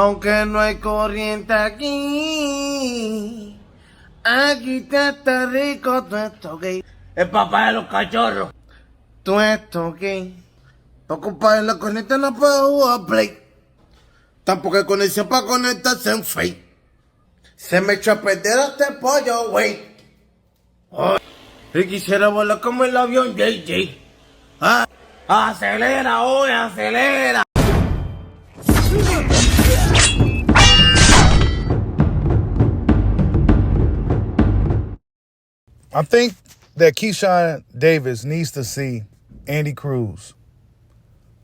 Aunque no hay corriente aquí, aquí está rico, tú esto gay. El papá de los cachorros. Tú esto gay. Para ocupar la corriente no puedo jugar play. Tampoco hay conexión para conectarse en Face. Se me echó a perder este pollo, güey. Oh, y quisiera volar como el avión JJ. Ah, acelera, hoy, acelera. I think that Keyshawn Davis needs to see Andy Cruz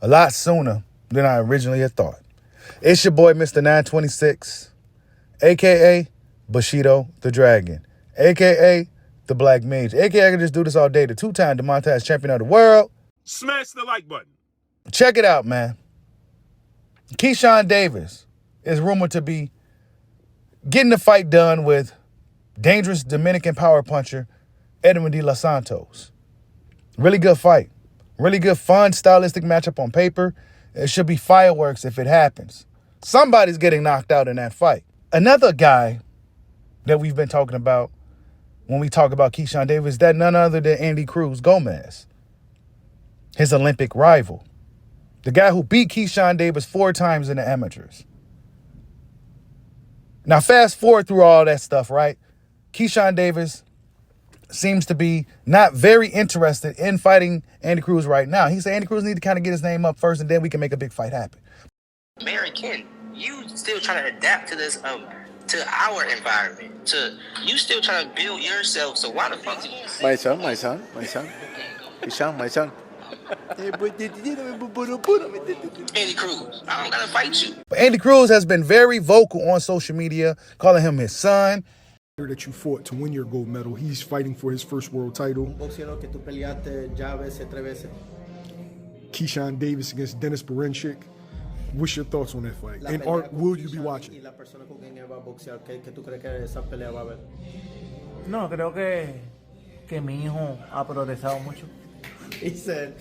a lot sooner than I originally had thought. It's your boy, Mr. 926, a.k.a. Bushido the Dragon, a.k.a. the Black Mage, a.k.a. I can just do this all day, the two-time demonetized champion of the world. Smash the like button. Check it out, man. Keyshawn Davis is rumored to be getting the fight done with dangerous Dominican power puncher Edwin de los Santos. Really good fight. Really good, fun, stylistic matchup on paper. It should be fireworks if it happens. Somebody's getting knocked out in that fight. Another guy that we've been talking about when we talk about Keyshawn Davis, that none other than Andy Cruz Gomez, his Olympic rival. The guy who beat Keyshawn Davis 4 times in the amateurs. Now, fast forward through all that stuff, right? Keyshawn Davis seems to be not very interested in fighting Andy Cruz right now. He said Andy Cruz needs to kind of get his name up first, and then we can make a big fight happen. Mary Ken, you still trying to adapt to this, to our environment. You still trying to build yourself. So why the fuck? My son. Keyshawn, my son. Andy Cruz, I don't gotta fight you. But Andy Cruz has been very vocal on social media, calling him his son. That you fought to win your gold medal. He's fighting for his first world title. Keyshawn Davis against Dennis Berenchik. What's your thoughts on that fight? And will you be watching? No, creo que mi hijo ha progresado mucho. He said,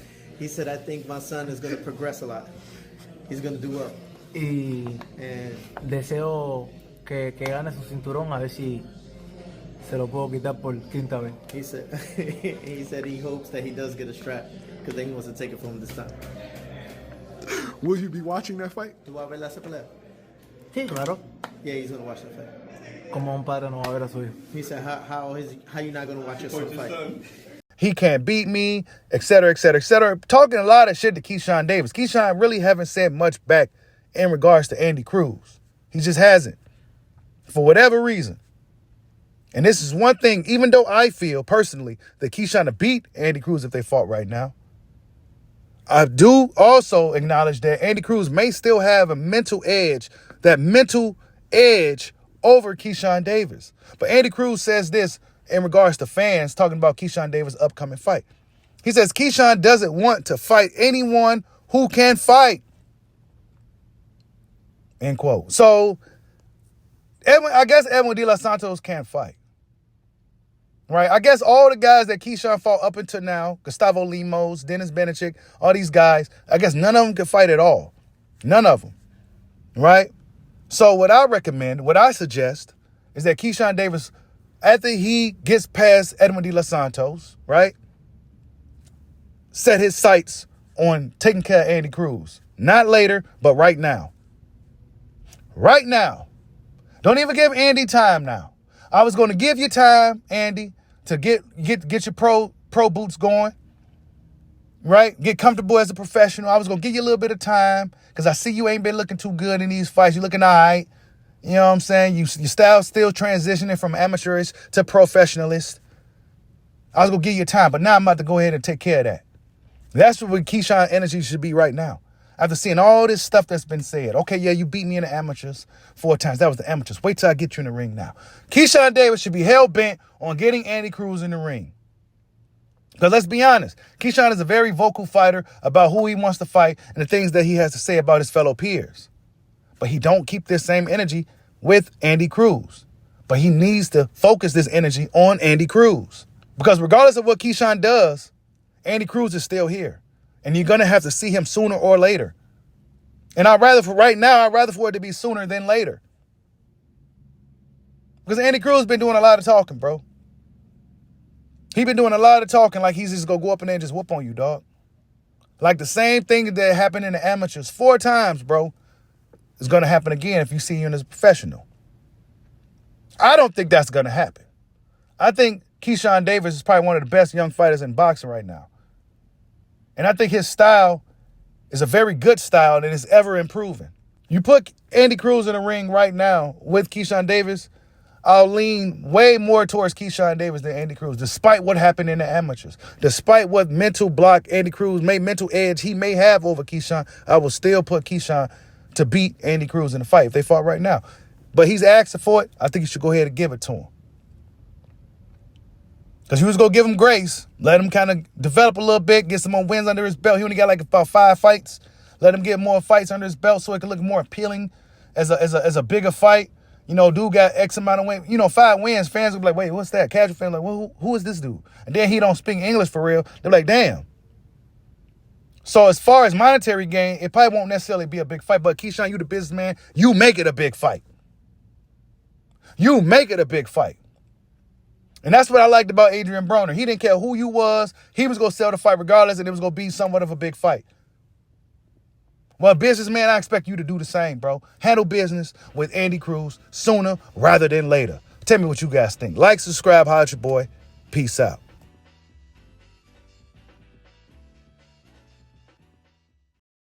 I think my son is going to progress a lot. He's going to do well. Y deseo que gane su cinturón a ver si se lo puedo quitar por quinta vez. He said he hopes that he does get a strap because then he wants to take it from him this time. Will you be watching that fight? ¿Tú vas a ver esa pelea? Sí, claro. Yeah, he's going to watch that fight. Como un padre no va a ver a su hijo. He said, how you not going to watch your son fight? He can't beat me, et cetera, et cetera, et cetera. Talking a lot of shit to Keyshawn Davis. Keyshawn really haven't said much back in regards to Andy Cruz. He just hasn't, for whatever reason. And this is one thing, even though I feel personally that Keyshawn to beat Andy Cruz if they fought right now, I do also acknowledge that Andy Cruz may still have a mental edge over Keyshawn Davis. But Andy Cruz says this in regards to fans talking about Keyshawn Davis' upcoming fight. He says Keyshawn doesn't want to fight anyone who can fight. End quote. So, I guess Edwin de los Santos can't fight. Right? I guess all the guys that Keyshawn fought up until now, Gustavo Limos, Dennis Berenchik, all these guys, I guess none of them can fight at all. None of them. Right? So what I suggest is that Keyshawn Davis, after he gets past Edwin de los Santos, right, set his sights on taking care of Andy Cruz. Not later, but right now. Right now. Don't even give Andy time now. I was going to give you time, Andy, to get your pro boots going, right? Get comfortable as a professional. I was going to give you a little bit of time because I see you ain't been looking too good in these fights. You're looking all right. You know what I'm saying? Your style's still transitioning from amateurish to professionalist. I was going to give you time, but now I'm about to go ahead and take care of that. That's what Keyshawn energy should be right now. After seeing all this stuff that's been said. Okay, yeah, you beat me in the amateurs 4 times. That was the amateurs. Wait till I get you in the ring now. Keyshawn Davis should be hell-bent on getting Andy Cruz in the ring. Because let's be honest, Keyshawn is a very vocal fighter about who he wants to fight and the things that he has to say about his fellow peers. But he don't keep this same energy with Andy Cruz. But he needs to focus this energy on Andy Cruz. Because regardless of what Keyshawn does, Andy Cruz is still here. And you're going to have to see him sooner or later. And I'd rather for it to be sooner than later. Because Andy Cruz been doing a lot of talking, bro. He been doing a lot of talking like he's just going to go up in there and just whoop on you, dog. Like the same thing that happened in the amateurs 4 times, bro, is going to happen again if you see him as a professional. I don't think that's going to happen. I think Keyshawn Davis is probably one of the best young fighters in boxing right now. And I think his style is a very good style and is ever improving. You put Andy Cruz in the ring right now with Keyshawn Davis, I'll lean way more towards Keyshawn Davis than Andy Cruz, despite what happened in the amateurs. Despite what mental block Andy Cruz mental edge he may have over Keyshawn, I will still put Keyshawn to beat Andy Cruz in the fight if they fought right now. But he's asking for it. I think you should go ahead and give it to him. Because you was going to give him grace, let him kind of develop a little bit, get some more wins under his belt. He only got like about 5 fights. Let him get more fights under his belt so it can look more appealing as a bigger fight. You know, dude got X amount of wins. You know, 5 wins, fans will be like, wait, what's that? Casual fans like, well, who is this dude? And then he don't speak English for real. They're like, damn. So as far as monetary gain, it probably won't necessarily be a big fight. But Keyshawn, you the businessman, you make it a big fight. You make it a big fight. And that's what I liked about Adrian Broner. He didn't care who you was. He was going to sell the fight regardless, and it was going to be somewhat of a big fight. Well, businessman, I expect you to do the same, bro. Handle business with Andy Cruz sooner rather than later. Tell me what you guys think. Like, subscribe, holla at your boy. Peace out.